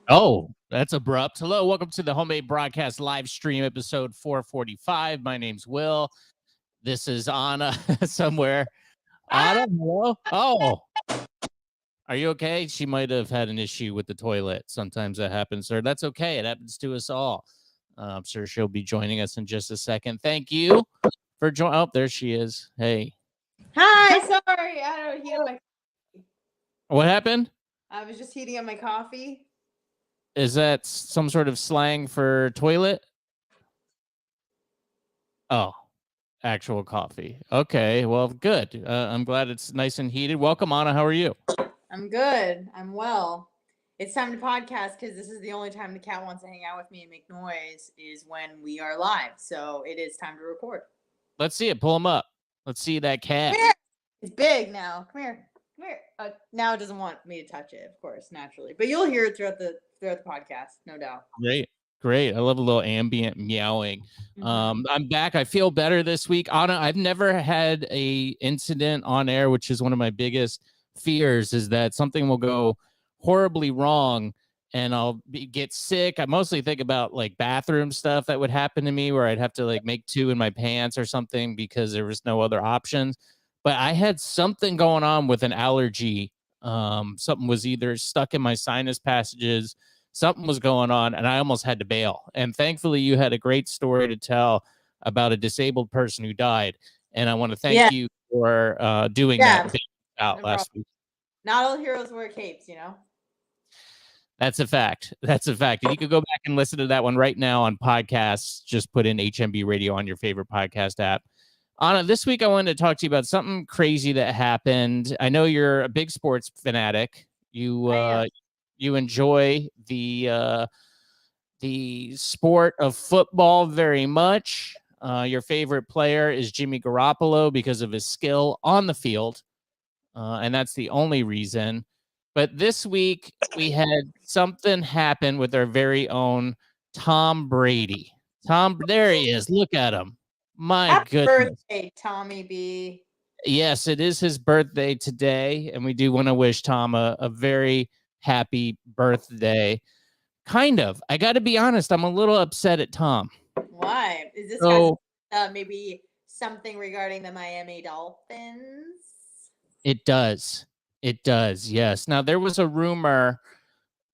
Oh, that's abrupt. Hello, welcome to the Homemade Broadcast live stream episode 445. My name's Will. This is Anna somewhere. Anna, hello? Oh, are you okay? She might have had an issue with the toilet. Sometimes that happens, sir. That's okay. It happens to us all. I'm sure she'll be joining us in just a second. Thank you for joining. Oh, there she is. Hey. Hi, sorry. I don't heat up my. What happened? I was just heating up my coffee. Is that some sort of slang for toilet? Oh, actual coffee. Okay, well, good. I'm glad it's nice and heated. Welcome, Anna. How are you? I'm good. I'm well. It's time to podcast because this is the only time the cat wants to hang out with me and make noise is when we are live. So it is time to record. Let's see it. Pull him up. Let's see that cat. Come here. It's big now. Come here. Come here. Now it doesn't want me to touch it, of course, naturally. But you'll hear it throughout the podcast, no doubt. Great. I love a little ambient meowing. I'm back. I feel better this week. Anna, I've never had a incident on air, which is one of my biggest fears, is that something will go horribly wrong and I'll get sick. I mostly think about like bathroom stuff that would happen to me where I'd have to like make two in my pants or something because there was no other options. But I had something going on with an allergy. Something was either stuck in my sinus passages, something was going on, and I almost had to bail. And thankfully, you had a great story to tell about a disabled person who died. And I want to thank you for doing that out last week. Not all heroes wear capes, you know? That's a fact. That's a fact. And you could go back and listen to that one right now on podcasts. Just put in HMB Radio on your favorite podcast app. Anna, this week I wanted to talk to you about something crazy that happened. I know you're a big sports fanatic. You enjoy the sport of football very much. Your favorite player is Jimmy Garoppolo because of his skill on the field, and that's the only reason. But this week we had something happen with our very own Tom Brady. There he is. Look at him. My goodness. Birthday, Tommy B. Yes, it is his birthday today, and we do want to wish Tom a very happy birthday. Kind of. I got to be honest, I'm a little upset at Tom. Why? Is this maybe something regarding the Miami Dolphins? It does. It does, yes. Now, there was a rumor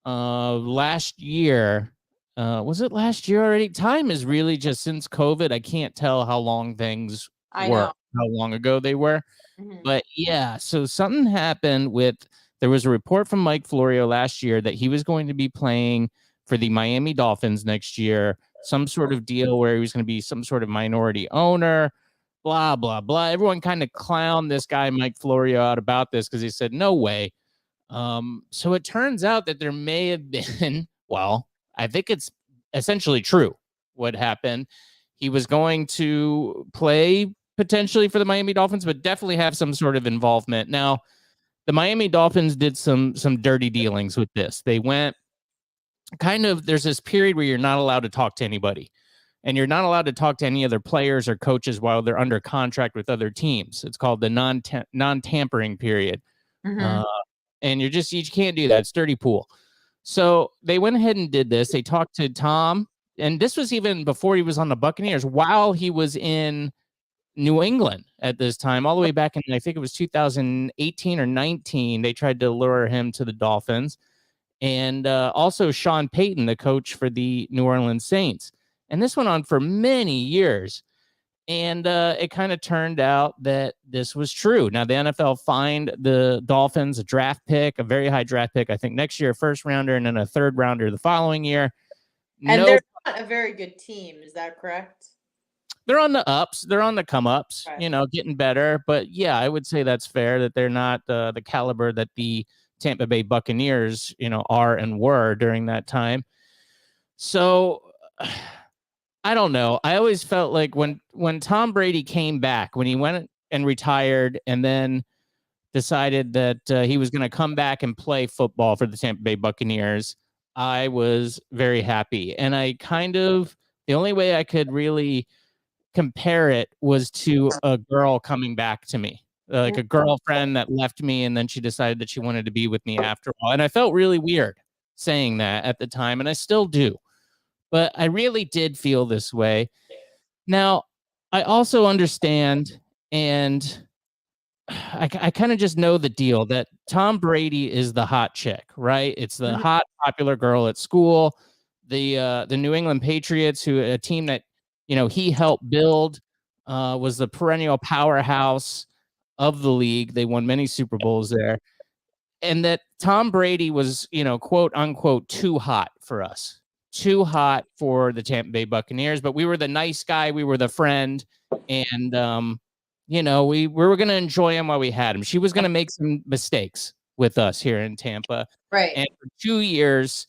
last year. Was it last year already? Time is really just since COVID. I can't tell how long things were, how long ago they were. Mm-hmm. But yeah, so something happened there was a report from Mike Florio last year that he was going to be playing for the Miami Dolphins next year, some sort of deal where he was going to be some sort of minority owner, blah, blah, blah. Everyone kind of clowned this guy, Mike Florio, out about this because he said, no way. So it turns out that there may have been, well, I think it's essentially true what happened. He was going to play potentially for the Miami Dolphins, but definitely have some sort of involvement. Now, the Miami Dolphins did some dirty dealings with this. They went there's this period where you're not allowed to talk to anybody, and you're not allowed to talk to any other players or coaches while they're under contract with other teams. It's called the non-tampering period. Mm-hmm. And you can't do that. It's dirty pool. So they went ahead and did this. They talked to Tom, and this was even before he was on the Buccaneers, while he was in New England at this time, all the way back in, I think it was 2018 or 19. They tried to lure him to the Dolphins. And also Sean Payton, the coach for the New Orleans Saints. And this went on for many years. And it kind of turned out that this was true. Now, the NFL fined the Dolphins a draft pick, a very high draft pick, I think next year, a first rounder, and then a third rounder the following year. And they're not a very good team. Is that correct? They're on the ups. They're on the come ups, right. Getting better. But yeah, I would say that's fair that they're not the caliber that the Tampa Bay Buccaneers, are and were during that time. So I don't know. I always felt like when Tom Brady came back, when he went and retired and then decided that he was going to come back and play football for the Tampa Bay Buccaneers, I was very happy. And the only way I could really compare it was to a girl coming back to me, like a girlfriend that left me and then she decided that she wanted to be with me after all. And I felt really weird. saying that at the time, and I still do. But I really did feel this way. Now, I also understand, and I kind of just know the deal that Tom Brady is the hot chick, right? It's the hot, popular girl at school. The New England Patriots, who a team that he helped build, was the perennial powerhouse of the league. They won many Super Bowls there, and that Tom Brady was, quote unquote, too hot for us, too hot for the Tampa Bay Buccaneers. But we were the nice guy, we were the friend, and we were going to enjoy him while we had him. She was going to make some mistakes with us here in Tampa, Right? And for 2 years,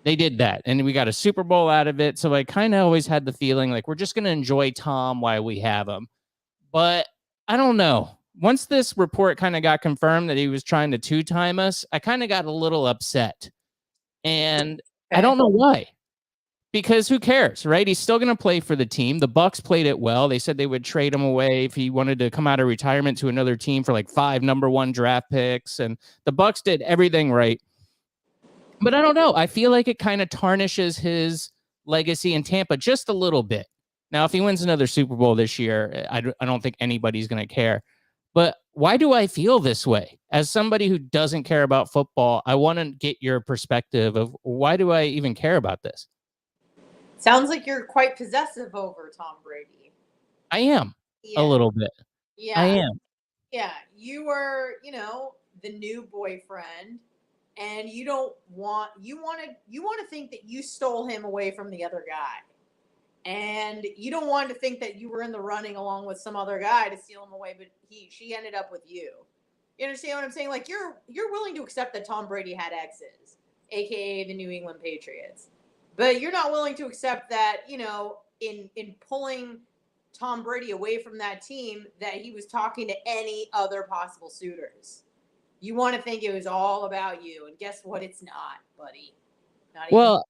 they did that, and we got a Super Bowl out of it. So I kind of always had the feeling like we're just going to enjoy Tom while we have him. But I don't know. Once this report kind of got confirmed that he was trying to two-time us, I kind of got a little upset. And I don't know why. Because who cares, right? He's still going to play for the team. The Bucs played it well. They said they would trade him away if he wanted to come out of retirement to another team for like 5 number 1 draft picks. And the Bucs did everything right. But I don't know. I feel like it kind of tarnishes his legacy in Tampa just a little bit. Now, if he wins another Super Bowl this year, I don't think anybody's going to care. But why do I feel this way? As somebody who doesn't care about football, I want to get your perspective of why do I even care about this? Sounds like you're quite possessive over Tom Brady. I am a little bit. Yeah. I am. Yeah. You were, the new boyfriend, and you want to think that you stole him away from the other guy. And you don't want to think that you were in the running along with some other guy to steal him away, but she ended up with you. You understand what I'm saying? Like you're willing to accept that Tom Brady had exes, aka the New England Patriots. But you're not willing to accept that, in pulling Tom Brady away from that team, that he was talking to any other possible suitors. You want to think it was all about you, and guess what? It's not, buddy. Not well,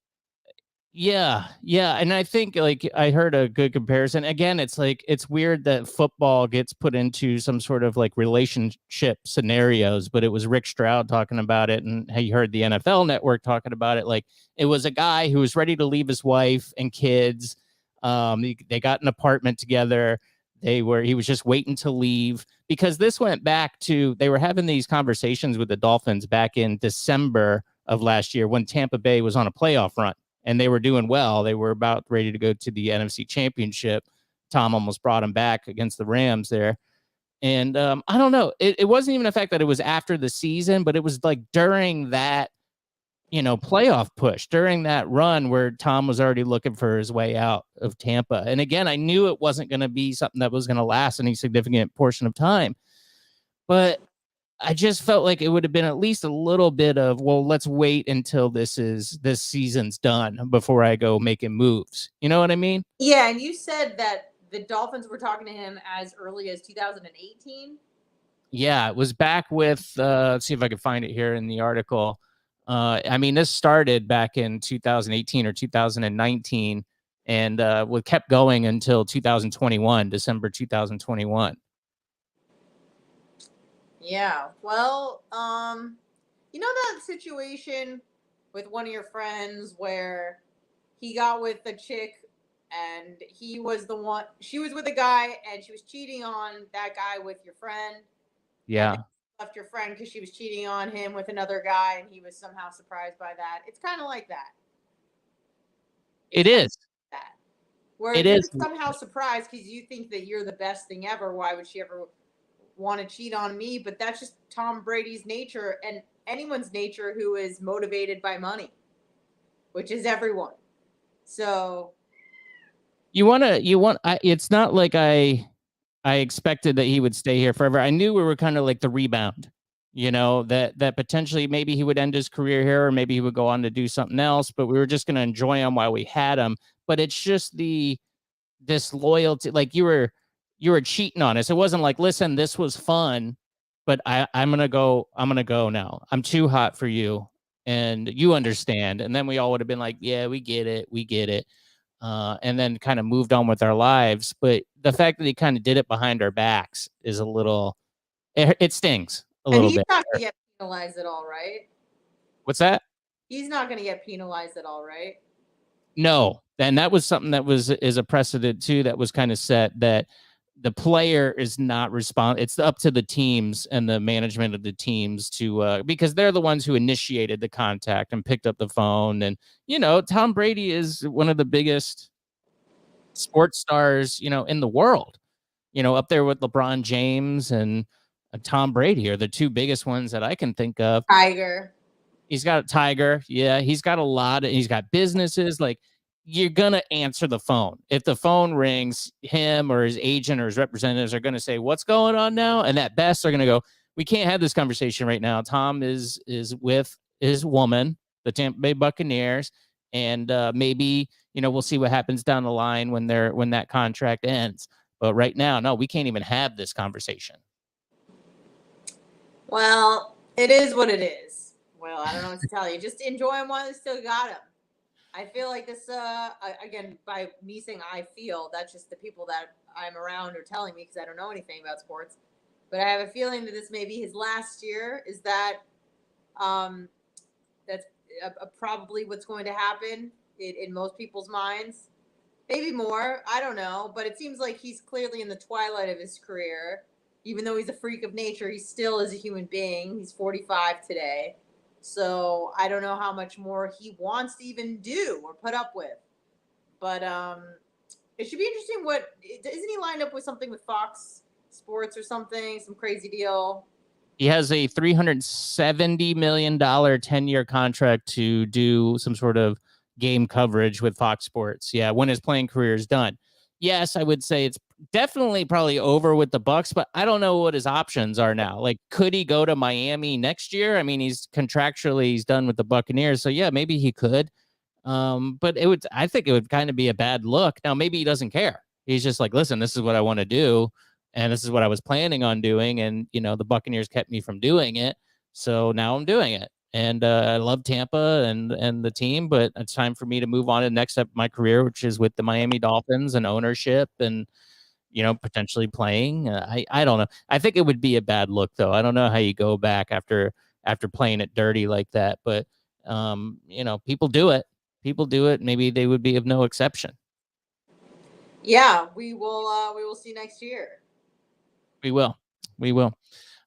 yeah. And I think like I heard a good comparison. Again, it's like it's weird that football gets put into some sort of like relationship scenarios, but it was Rick Stroud talking about it, and you heard the NFL Network talking about it. Like it was a guy who was ready to leave his wife and kids. They got an apartment together. He was just waiting to leave, because this went back to, they were having these conversations with the Dolphins back in December of last year when Tampa Bay was on a playoff run. And they were doing well. They were about ready to go to the NFC Championship. Tom almost brought him back against the Rams there. And I don't know. It wasn't even the fact that it was after the season, but it was like during that, playoff push, during that run where Tom was already looking for his way out of Tampa. And again, I knew it wasn't going to be something that was going to last any significant portion of time. But I just felt like it would have been at least a little bit of, well, let's wait until this season's done before I go making moves. You know what I mean? Yeah, and you said that the Dolphins were talking to him as early as 2018. Yeah, it was back with, let's see if I can find it here in the article. This started back in 2018 or 2019, and kept going until 2021, December 2021. Yeah. Well, that situation with one of your friends where he got with a chick and she was with a guy and she was cheating on that guy with your friend. Yeah. Left your friend because she was cheating on him with another guy and he was somehow surprised by that. It's kind of like that. It is. That. Where it you're is somehow surprised because you think that you're the best thing ever. Why would she ever want to cheat on me? But that's just Tom Brady's nature, and anyone's nature who is motivated by money, which is everyone. So it's not like I expected that he would stay here forever. I knew we were kind of like the rebound, that potentially maybe he would end his career here, or maybe he would go on to do something else, but we were just going to enjoy him while we had him. But it's just this loyalty, like you were cheating on us. It wasn't like, listen, this was fun, but I'm going to go now. I'm too hot for you. And you understand. And then we all would have been like, yeah, we get it. And then kind of moved on with our lives. But the fact that he kind of did it behind our backs is a little, it stings a little bit. And he's not going to get penalized at all, right? What's that? He's not going to get penalized at all, right? No, and that was something that is a precedent too that was kind of set, that the player is not it's up to the teams and the management of the teams to because they're the ones who initiated the contact and picked up the phone. And Tom Brady is one of the biggest sports stars in the world, up there with LeBron James and Tom Brady are the two biggest ones that I can think of. Tiger. He's got a Tiger. Yeah, he's got he's got businesses. Like, you're going to answer the phone. If the phone rings, him or his agent or his representatives are going to say, "What's going on now?" And at best, they're going to go, "We can't have this conversation right now. Tom is with his woman, the Tampa Bay Buccaneers, and maybe, we'll see what happens down the line when that contract ends. But right now, no, we can't even have this conversation." Well, it is what it is. Well, I don't know what to tell you. Just enjoy them while they still got them. I feel like this, again, by me saying I feel, that's just the people that I'm around are telling me because I don't know anything about sports. But I have a feeling that this may be his last year. Is that that's probably what's going to happen in most people's minds? Maybe more. I don't know. But it seems like he's clearly in the twilight of his career. Even though he's a freak of nature, he still is a human being. He's 45 today. So I don't know how much more he wants to even do or put up with. But it should be interesting. Isn't he lined up with something with Fox Sports or something? Some crazy deal. He has a $370 million 10-year contract to do some sort of game coverage with Fox Sports. Yeah, when his playing career is done. Yes, I would say it's definitely probably over with the Bucs, but I don't know what his options are now. Like, could he go to Miami next year? I mean, he's done with the Buccaneers, so yeah, maybe he could. But I think it would kind of be a bad look. Now, maybe he doesn't care. He's just like, listen, this is what I want to do, and this is what I was planning on doing, and the Buccaneers kept me from doing it, so now I'm doing it. And I love Tampa and the team, but it's time for me to move on to the next step of my career, which is with the Miami Dolphins and ownership and potentially playing. I don't know. I think it would be a bad look, though. I don't know how you go back after playing it dirty like that, but people do it. People do it. Maybe they would be of no exception. Yeah, we will see next year. We will.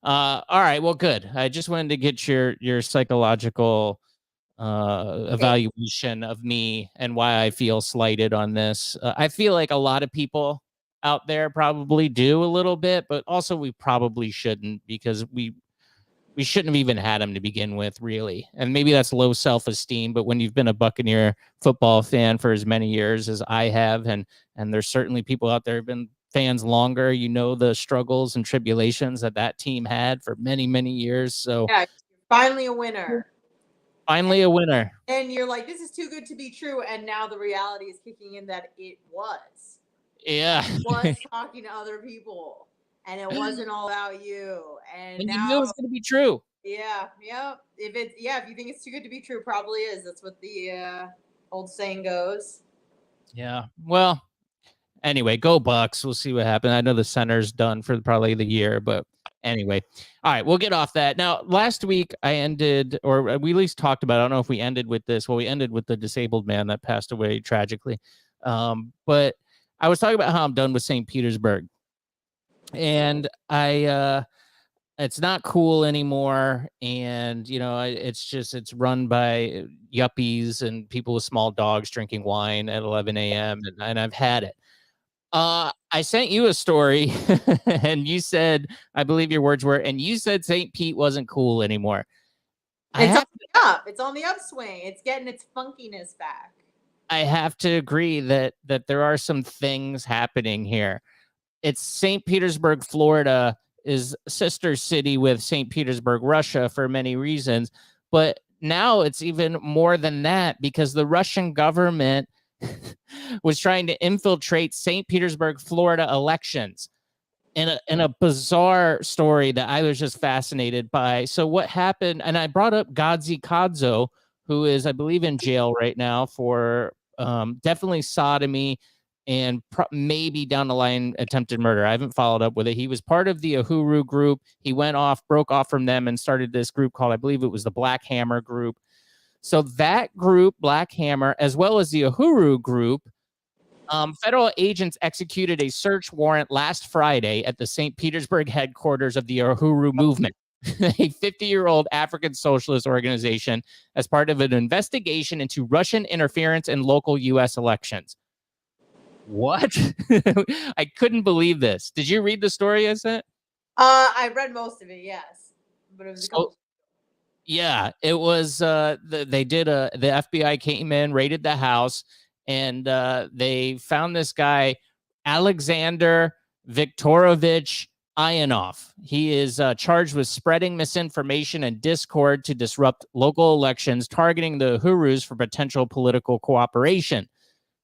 All right. Well, good. I just wanted to get your psychological evaluation of me and why I feel slighted on this. I feel like a lot of people out there probably do a little bit, but also we probably shouldn't, because we shouldn't have even had him to begin with, really. And maybe that's low self-esteem, but when you've been a Buccaneer football fan for as many years as I have, and there's certainly people out there who've been fans longer, the struggles and tribulations that team had for many, many years. So yeah, finally a winner. Finally a winner. And you're like, this is too good to be true. And now the reality is kicking in that it was. Yeah. It was talking to other people. And it wasn't all about you. And now you knew it was going to be true. Yeah. If you think it's too good to be true, probably is. That's what the old saying goes. Yeah. Well, anyway, go Bucs. We'll see what happens. I know the center's done for probably the year, but anyway. All right, we'll get off that. Now, last week I ended, or we at least talked about, I don't know if we ended with this. Well, we ended with the disabled man that passed away tragically. But I was talking about how I'm done with St. Petersburg. And it's not cool anymore. And, it's run by yuppies and people with small dogs drinking wine at 11 a.m. And I've had it. I sent you a story and you said, I believe your words were, and you said St. Pete wasn't cool anymore. It's on the upswing. It's getting its funkiness back. I have to agree that there are some things happening here. It's St. Petersburg, Florida is sister city with St. Petersburg, Russia for many reasons. But now it's even more than that, because the Russian government was trying to infiltrate St. Petersburg, Florida elections in a bizarre story that I was just fascinated by. So what happened, and I brought up Gadzi Kadzo, who is, I believe, in jail right now for definitely sodomy and maybe down the line attempted murder. I haven't followed up with it. He was part of the Uhuru group. He broke off from them and started this group called, I believe it was the Black Hammer group. So that group, Black Hammer, as well as the Uhuru group, federal agents executed a search warrant last Friday at the St. Petersburg headquarters of the Uhuru movement, a 50-year-old African socialist organization, as part of an investigation into Russian interference in local U.S. elections. What? I couldn't believe this. Did you read the story I sent? I read most of it, yes, but it was a couple. Yeah, it was. The FBI came in, raided the house, and they found this guy, Alexander Viktorovich Ionov. He is charged with spreading misinformation and discord to disrupt local elections, targeting the Uhurus for potential political cooperation.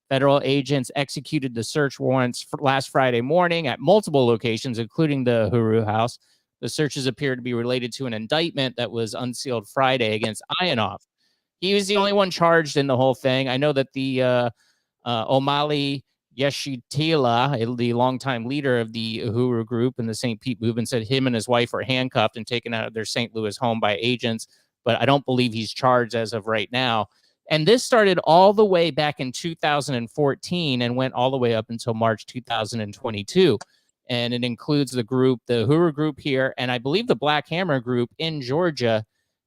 Federal agents executed the search warrants last Friday morning at multiple locations, including the Uhuru House. The searches appear to be related to an indictment that was unsealed Friday against Ionov. He was the only one charged in the whole thing. I know that the Omali Yeshitila, the longtime leader of the Uhuru group and the St. Pete movement, said him and his wife were handcuffed and taken out of their St. Louis home by agents, but I don't believe he's charged as of right now. And this started all the way back in 2014 and went all the way up until March 2022. And it includes the group, the Uhuru group here, and I believe the Black Hammer group in Georgia.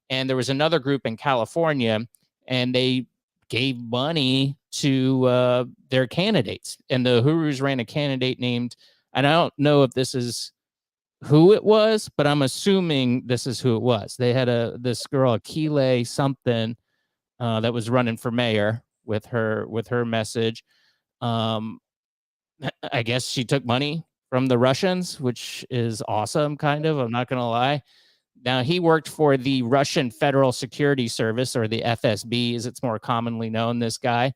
And there was another group in California, and they gave money to their candidates. And the Uhurus ran a candidate named, and I don't know if this is who it was, but I'm assuming this is who it was. They had this girl, Akile something, that was running for mayor with her message. I guess she took money from the Russians, which is awesome, kind of. I'm not going to lie. Now, he worked for the Russian Federal Security Service, or the FSB, as it's more commonly known, this guy.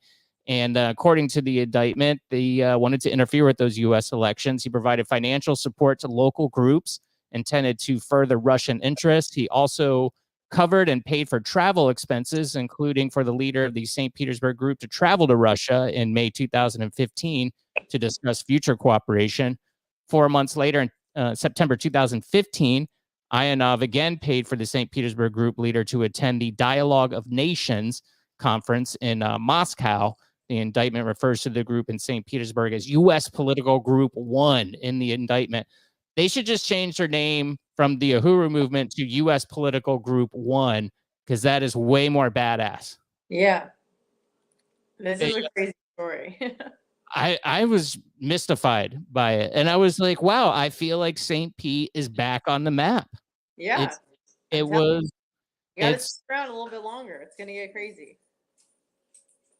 And according to the indictment, they wanted to interfere with those U.S. elections. He provided financial support to local groups intended to further Russian interests. He also covered and paid for travel expenses, including for the leader of the St. Petersburg group to travel to Russia in May 2015 to discuss future cooperation. 4 months later, in September 2015, Ionov again paid for the St. Petersburg group leader to attend the Dialogue of Nations conference in Moscow. The indictment refers to the group in St. Petersburg as U.S. Political Group 1 in the indictment. They should just change their name from the Uhuru movement to U.S. Political Group 1, because that is way more badass. Yeah. This is a crazy story. I was mystified by it, and I was like, wow, I feel like St. Pete is back on the map. Yeah. You gotta stick around a little bit longer. It's gonna get crazy.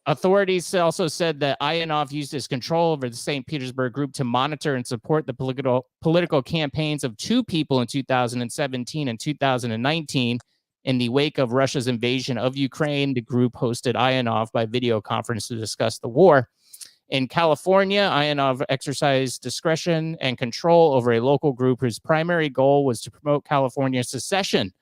Authorities also said that Ionov used his control over the St. Petersburg group to monitor and support the political campaigns of two people in 2017 and 2019. In the wake of Russia's invasion of Ukraine, the group hosted Ionov by video conference to discuss the war. In California, Ionov exercised discretion and control over a local group whose primary goal was to promote California's secession,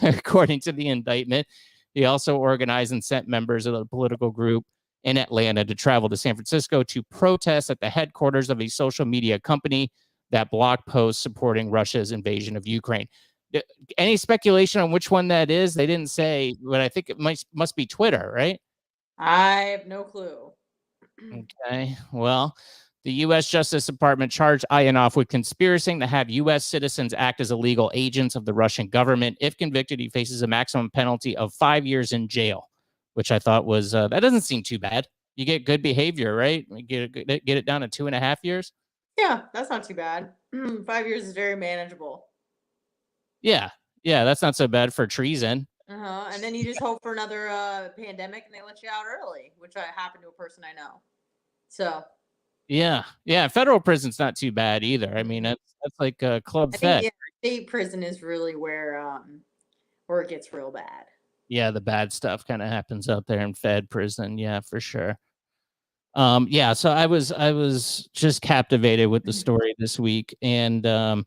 according to the indictment. He also organized and sent members of the political group in Atlanta to travel to San Francisco to protest at the headquarters of a social media company that blocked posts supporting Russia's invasion of Ukraine. Any speculation on which one that is? They didn't say, but I think it must be Twitter, right? I have no clue. Okay, well, the U.S. Justice Department charged Ionov with conspiring to have U.S. citizens act as illegal agents of the Russian government. If convicted, he faces a maximum penalty of 5 years in jail, which I thought was, that doesn't seem too bad. You get good behavior, right? Get it down to 2.5 years. Yeah, that's not too bad. 5 years is very manageable. Yeah, that's not so bad for treason. And then you just hope for another pandemic and they let you out early, which happened to a person I know. So yeah, federal prison's not too bad either. I mean, that's like a club I fed. think state prison is really where it gets real bad. Yeah, the bad stuff kind of happens out there in fed prison. Yeah, for sure. Yeah, so I was just captivated with the story this week. And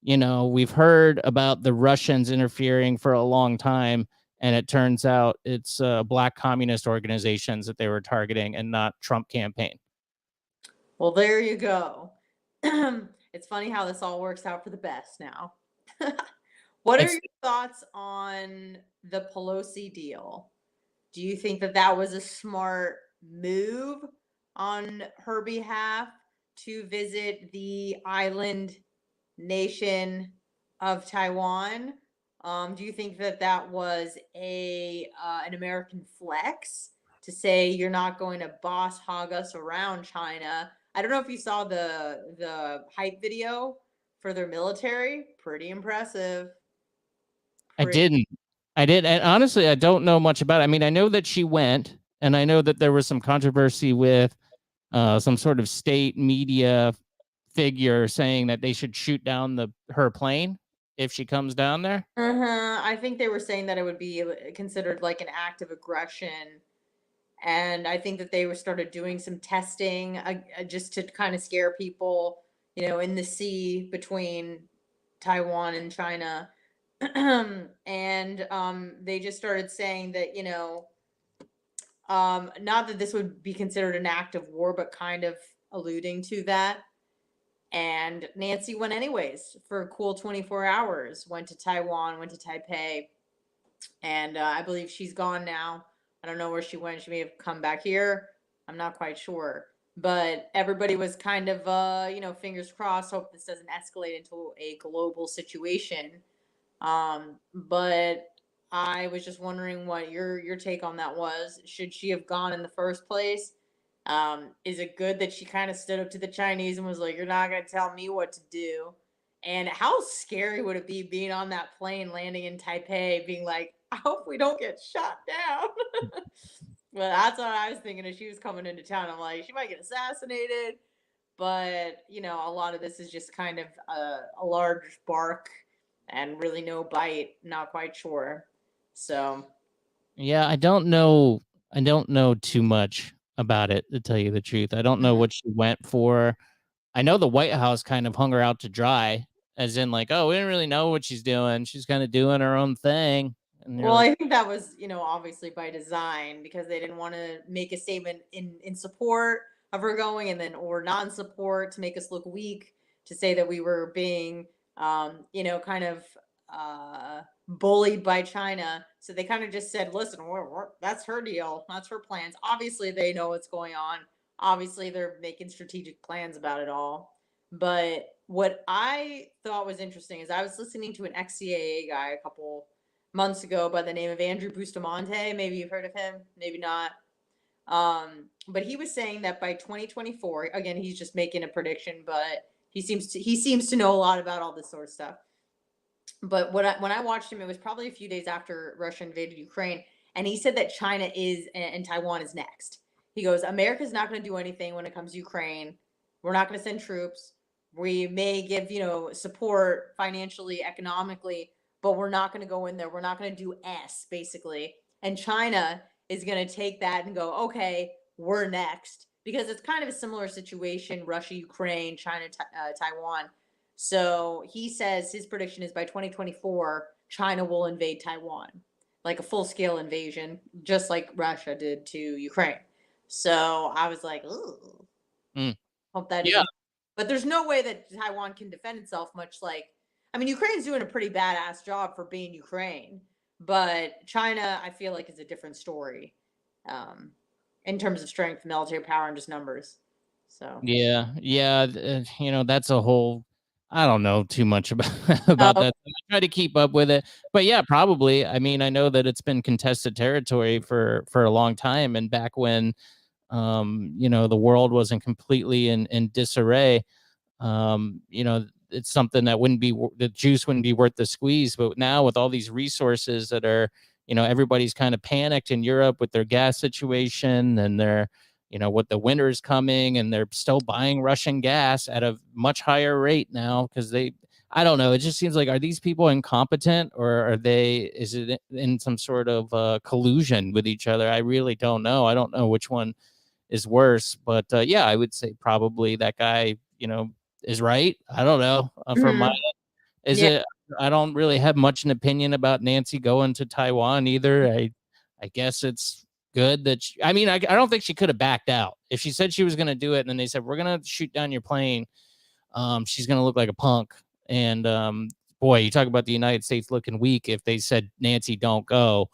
we've heard about the Russians interfering for a long time, and it turns out it's black communist organizations that they were targeting and not Trump campaign. Well, there you go. It's funny how this all works out for the best now. What are your thoughts on the Pelosi deal? Do you think that that was a smart move on her behalf to visit the island nation of Taiwan? Do you think that that was a an American flex to say you're not going to boss hog us around China? I don't know if you saw the hype video for their military. Pretty impressive. I Pretty. didn't. I did. And honestly, I don't know much about it. I mean, I know that she went, and I know that there was some controversy with some sort of state media figure saying that they should shoot down her plane if she comes down there. I think they were saying that it would be considered like an act of aggression, and I think that they were started doing some testing just to kind of scare people, in the sea between Taiwan and China. And they just started saying that, not that this would be considered an act of war, but kind of alluding to that. And Nancy went anyways for a cool 24 hours, went to Taiwan, went to Taipei, and I believe she's gone now. I don't know where she went. She may have come back here. I'm not quite sure. But everybody was kind of, fingers crossed, hope this doesn't escalate into a global situation. But I was just wondering what your take on that was. Should she have gone in the first place? Is it good that she kind of stood up to the Chinese and was like, "You're not gonna tell me what to do"? And how scary would it be being on that plane landing in Taipei, being like, "I hope we don't get shot down." Well, that's what I was thinking as she was coming into town. I'm like, she might get assassinated, but a lot of this is just kind of a large bark and really no bite. Not quite sure. So Yeah, I don't know. I don't know too much about it, to tell you the truth. I don't know mhm. what she went for. I know the White House kind of hung her out to dry, as in like, oh, we didn't really know what she's doing. She's kind of doing her own thing. And you're Well, like, I think that was, obviously by design because they didn't want to make a statement in support of her going and then or non-support to make us look weak to say that we were being kind of bullied by China. So they kind of just said, "Listen, that's her deal. That's her plans." Obviously, they know what's going on. Obviously, they're making strategic plans about it all. But what I thought was interesting is I was listening to an ex-CIA guy a couple months ago by the name of Andrew Bustamante. Maybe you've heard of him, maybe not. But he was saying that by 2024, again, he's just making a prediction, but he seems to know a lot about all this sort of stuff. But when I watched him, it was probably a few days after Russia invaded Ukraine, and he said that China is and Taiwan is next. He goes, America's not going to do anything when it comes to Ukraine. We're not going to send troops. We may give support financially, economically, but we're not going to go in there. We're not going to do S basically. And China is going to take that and go, okay, we're next because it's kind of a similar situation: Russia, Ukraine, China, Taiwan. So he says his prediction is by 2024, China will invade Taiwan, like a full scale invasion, just like Russia did to Ukraine. So I was like, ooh, mm, hope that yeah, doesn't. But there's no way that Taiwan can defend itself, much like, I mean, Ukraine's doing a pretty badass job for being Ukraine, but China, I feel like, is a different story um, in terms of strength, military power, and just numbers. So, yeah. That's a whole. I don't know too much about about oh, that. I try to keep up with it, but yeah, probably. I mean, I know that it's been contested territory for a long time, and back when the world wasn't completely in disarray. It's something that the juice wouldn't be worth the squeeze. But now with all these resources that are, everybody's kind of panicked in Europe with their gas situation and their, with the winter's coming and they're still buying Russian gas at a much higher rate now because I don't know. It just seems like, are these people incompetent or is it in some sort of collusion with each other? I really don't know. I don't know which one is worse. But yeah, I would say probably that guy, is right. I don't know. From my mhm. is Yeah. it? I don't really have much an opinion about Nancy going to Taiwan either. I guess it's good that I mean, I don't think she could have backed out if she said she was going to do it, and then they said we're going to shoot down your plane. She's going to look like a punk. And boy, you talk about the United States looking weak. If they said Nancy, don't go,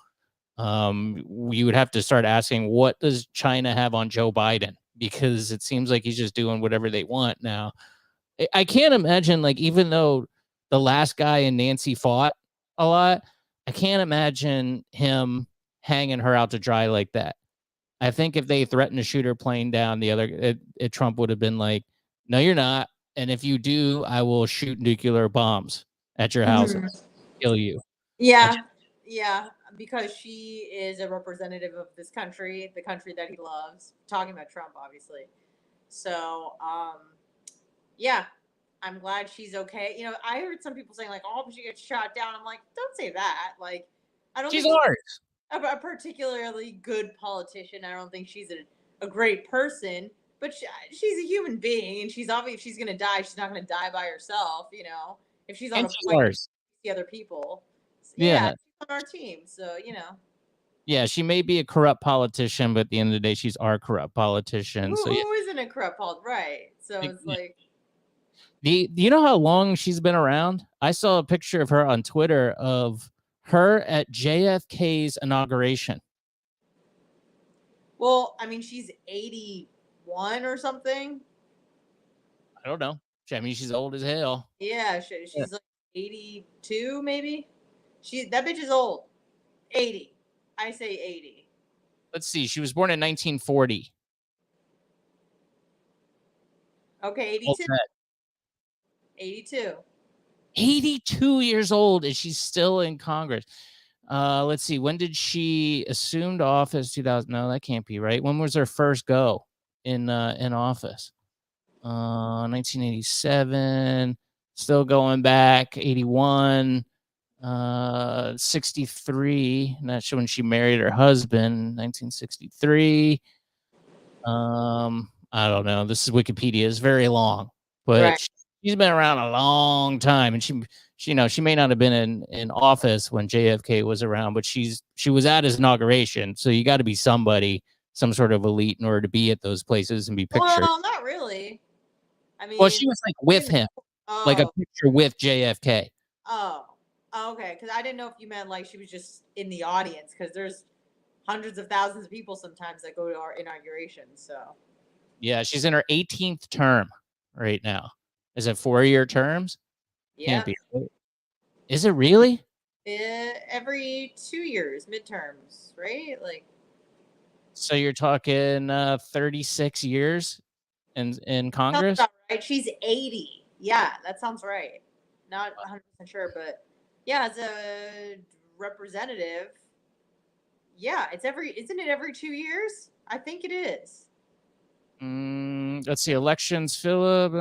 we would have to start asking, what does China have on Joe Biden? Because it seems like he's just doing whatever they want now. I can't imagine, like, even though the last guy and Nancy fought a lot, I can't imagine him hanging her out to dry like that. I think if they threatened to shoot her plane down, Trump would have been like, "No, you're not. And if you do, I will shoot nuclear bombs at your house and kill you." Yeah, yeah, because she is a representative of this country, the country that he loves. Talking about Trump, obviously. So, yeah, I'm glad she's okay. You know, I heard some people saying like, "Oh, she gets shot down." I'm like, don't say that. Like, I don't She's think ours. a particularly good politician. I don't think she's a great person, but she's a human being, and she's obviously if she's gonna die, she's not gonna die by herself. You know, if she's on And a she's plane, ours. the other people. So, yeah, Yeah. she's on our team. So you know, Yeah, she may be a corrupt politician, but at the end of the day, she's our corrupt politician. So yeah. who isn't a corrupt politician, right? So it's like, Do you know how long she's been around? I saw a picture of her on Twitter of her at JFK's inauguration. well, I mean, she's 81 or something. I don't know. I mean, she's old as hell. Yeah, she's like 82, maybe. That bitch is old. 80. I say 80. Let's see. She was born in 1940. Okay, Old 82. vet. 82. 82 years old, and she's still in Congress. Let's see. When did she assumed office? 2000. No, that can't be right. When was her first go in office? 1987. Still going back. 81. 63. And that's when she married her husband. 1963. I don't know. This is Wikipedia. It's very long, but Right. she's been around a long time, and she may not have been in office when JFK was around, but she was at his inauguration. So you got to be somebody, some sort of elite, in order to be at those places and be pictured. Well, not really. I mean, Well, she was like with him, like a oh, picture with JFK. oh, okay. Because I didn't know if you meant like she was just in the audience. Because there's hundreds of thousands of people sometimes that go to our inaugurations. So Yeah, she's in her 18th term right now. Is it 4-year terms? yeah, Can't be. Is it really? every 2 years, midterms, right? Like, So you're talking 36 years in Congress? sounds about right. She's 80. Yeah, that sounds right. Not 100% sure, but yeah, as a representative, yeah, isn't it every 2 years? I think it is. Let's see, elections, Philip,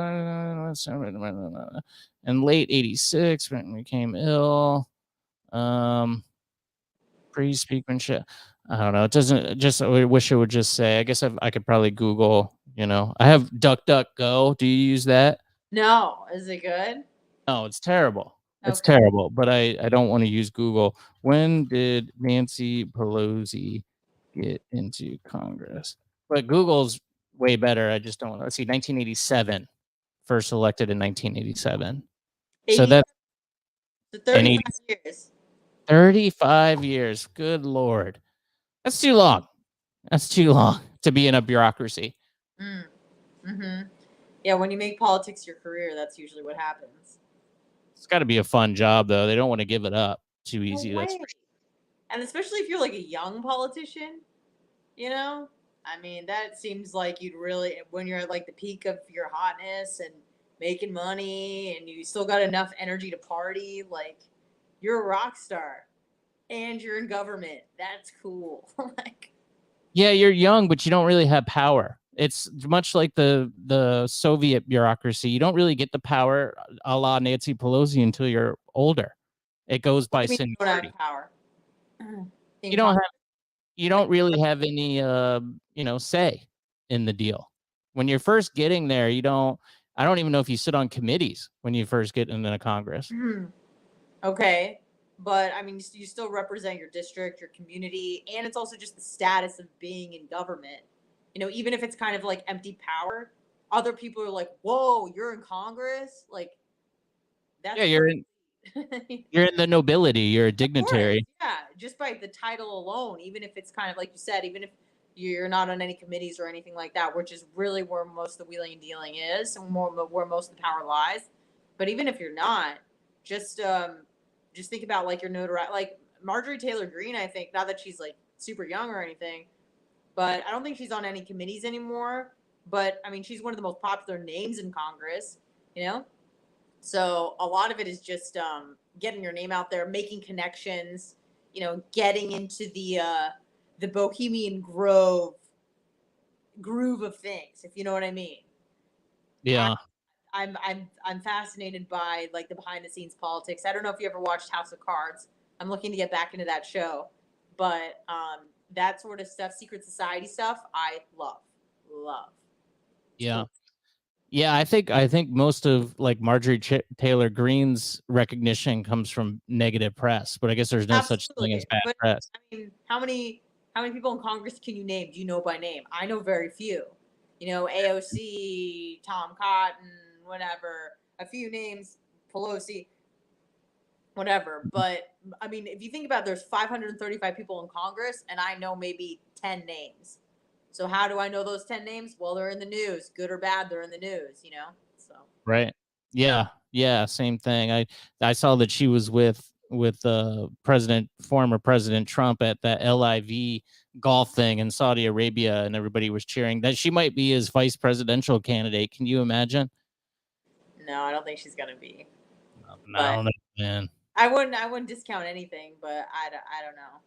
in late 86 when we became ill. Pre-speakership. I don't know. It doesn't just, I wish it would just say, I guess I could probably Google, I have DuckDuckGo. Do you use that? No, is it good? No, it's terrible. It's Okay. terrible, but I don't want to use Google. When did Nancy Pelosi get into Congress? But Google's way better. I just don't want to. Let's see, 1987, first elected in 1987. So 80, that's so 35 years. 35 years. Good Lord. That's too long. That's too long to be in a bureaucracy. Mm-hmm. Yeah, when you make politics your career, that's usually what happens. It's got to be a fun job, though. They don't want to give it up too easy. No That's way. And especially if you're like a young politician, I mean, that seems like you'd really, when you're at like the peak of your hotness and making money and you still got enough energy to party, like you're a rock star and you're in government. That's cool. Like, yeah, you're young, but you don't really have power. It's much like the Soviet bureaucracy. You don't really get the power a la Nancy Pelosi until you're older. It goes by you don't seniority. have power. You don't really have any say in the deal. When you're first getting there, I don't even know if you sit on committees when you first get into Congress. Okay. But I mean, you still represent your district, your community, and it's also just the status of being in government. Even if it's kind of like empty power, other people are like, "Whoa, you're in Congress!" Like, that's Yeah, you're in the nobility. You're a dignitary. Yeah, just by the title alone, even if it's kind of like you said, even if you're not on any committees or anything like that, which is really where most of the wheeling and dealing is, and where most of the power lies. But even if you're not, just think about like your notoriety, like Marjorie Taylor Greene. I think, not that she's like super young or anything, but I don't think she's on any committees anymore. But I mean, she's one of the most popular names in Congress, you know? So a lot of it is just getting your name out there, making connections, you know, getting into the Bohemian groove of things, if you know what I mean. Yeah. I'm fascinated by like the behind the scenes politics. I don't know if you ever watched House of Cards. I'm looking to get back into that show, but that sort of stuff, secret society stuff, I love. It's Yeah. cool. Yeah, I think most of like Marjorie Taylor Greene's recognition comes from negative press, but I guess there's no such thing as Absolutely. bad But press. I mean, how many people in Congress can you name? Do you know by name? I know very few. You know, AOC, Tom Cotton, whatever. A few names, Pelosi, whatever. But I mean, if you think about it, there's 535 people in Congress, and I know maybe 10 names. So how do I know those 10 names? Well, they're in the news, good or bad. They're in the news. You know, so Right. Yeah. Yeah. Same thing. I saw that she was with former President Trump at that LIV golf thing in Saudi Arabia, and everybody was cheering that she might be his vice presidential candidate. Can you imagine? no, I don't think she's gonna be. But No, man. I wouldn't discount anything. But I don't know.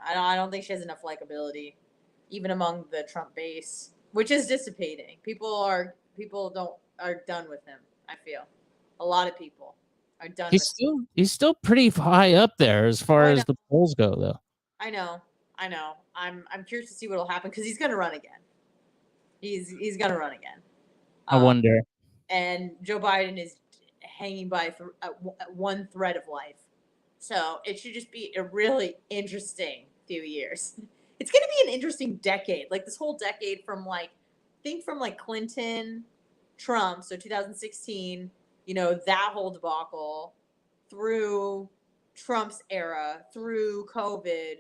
I don't think she has enough likability, even among the Trump base, which is dissipating. People are done with him. I feel a lot of people are done with him. He's still pretty high up there as Oh, far I as know, the polls go, though. I know, I know. I'm curious to see what'll happen because he's gonna run again. He's gonna run again. I Um, wonder. and Joe Biden is hanging by one thread of life. So it should just be a really interesting few years. It's going to be an interesting decade. Like this whole decade from like Clinton, Trump, so 2016, you know, that whole debacle through Trump's era, through COVID,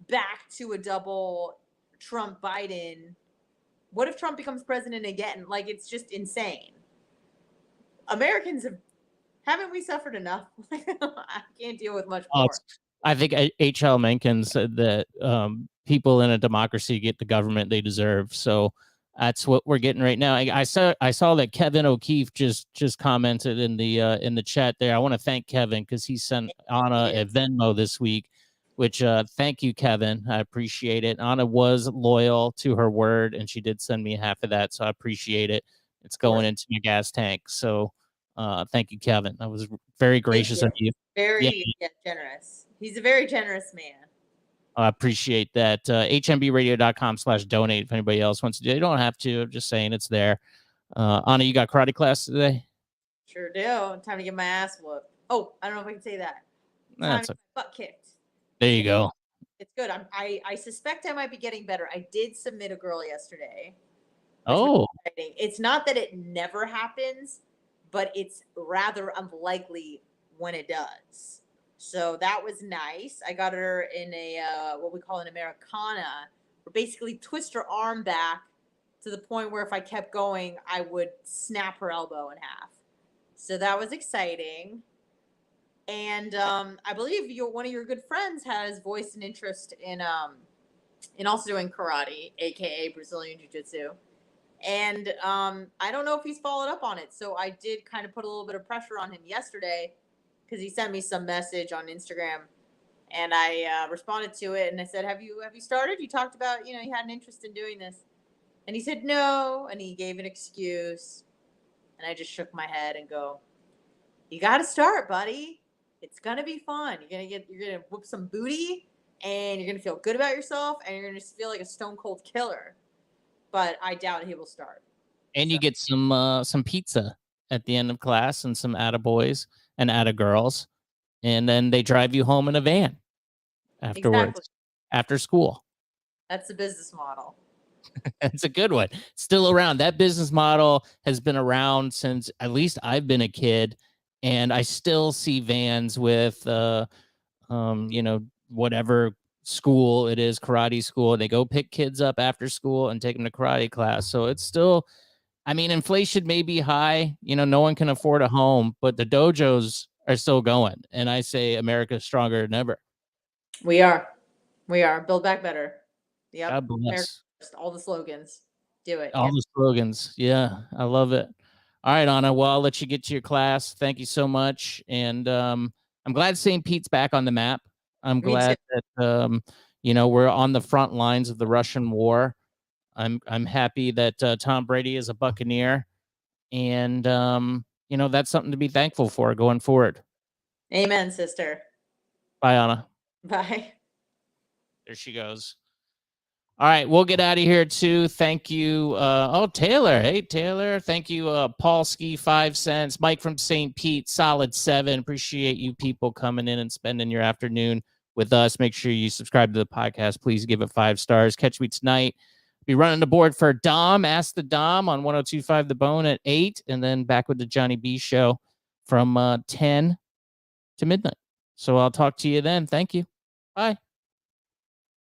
back to a double Trump Biden. What if Trump becomes president again? Like it's just insane. Americans haven't we suffered enough? I can't deal with much more. I think H.L. Mencken said that people in a democracy get the government they deserve. So that's what we're getting right now. I saw that Kevin O'Keefe just commented in the chat there. I want to thank Kevin because he sent Anna a Venmo this week, which thank you, Kevin. I appreciate it. Anna was loyal to her word, and she did send me half of that, so I appreciate it. It's going into my gas tank. So thank you, Kevin. That was very gracious of you. Very generous. He's a very generous man. I appreciate that. HMBradio.com/donate if anybody else wants to do it. You don't have to. I'm just saying it's there. Anna, you got karate class today? Sure do. Time to get my ass whooped. Oh, I don't know if I can say that. Time to get my butt kicked. There you go. It's good. I suspect I might be getting better. I did submit a girl yesterday. Oh. It's not that it never happens, but it's rather unlikely when it does. So that was nice. I got her in a what we call an Americana, where basically twist her arm back to the point where if I kept going, I would snap her elbow in half. So that was exciting. And I believe one of your good friends has voiced an interest in also doing karate, aka Brazilian Jiu-Jitsu. And I don't know if he's followed up on it. So I did kind of put a little bit of pressure on him yesterday because he sent me some message on Instagram, and I responded to it. And I said, "Have you started? You talked about, you had an interest in doing this." And he said no, and he gave an excuse. And I just shook my head and go, "You got to start, buddy. It's gonna be fun. You're gonna whoop some booty, and you're gonna feel good about yourself, and you're gonna just feel like a stone cold killer." But I doubt he will start. And you get some pizza at the end of class and some attaboys and attagirls, and then they drive you home in a van afterwards, after school. That's the business model. It's a good one. Still around. That business model has been around since at least I've been a kid, and I still see vans with whatever school it is, karate school. They go pick kids up after school and take them to karate class. So it's still, I mean, inflation may be high. No one can afford a home, but the dojos are still going. And I say America's stronger than ever. We are. Build back better. Yep. God bless. America first. All the slogans. Do it. All the slogans. Yeah, I love it. All right, Anna. Well, I'll let you get to your class. Thank you so much. And I'm glad St. Pete's back on the map. I'm glad that we're on the front lines of the Russian war. I'm happy that Tom Brady is a Buccaneer, and that's something to be thankful for going forward. Amen, sister. Bye, Anna. Bye. There she goes. All right, we'll get out of here too. Thank you. Taylor. Hey, Taylor. Thank you, Paul Ski, 5 cents. Mike from St. Pete, solid 7. Appreciate you people coming in and spending your afternoon with us. Make sure you subscribe to the podcast. Please give it 5 stars. Catch me tonight. Be running the board for Dom. Ask the Dom on 102.5 The Bone at 8, and then back with the Johnny B Show from 10 to midnight. So I'll talk to you then. Thank you. Bye.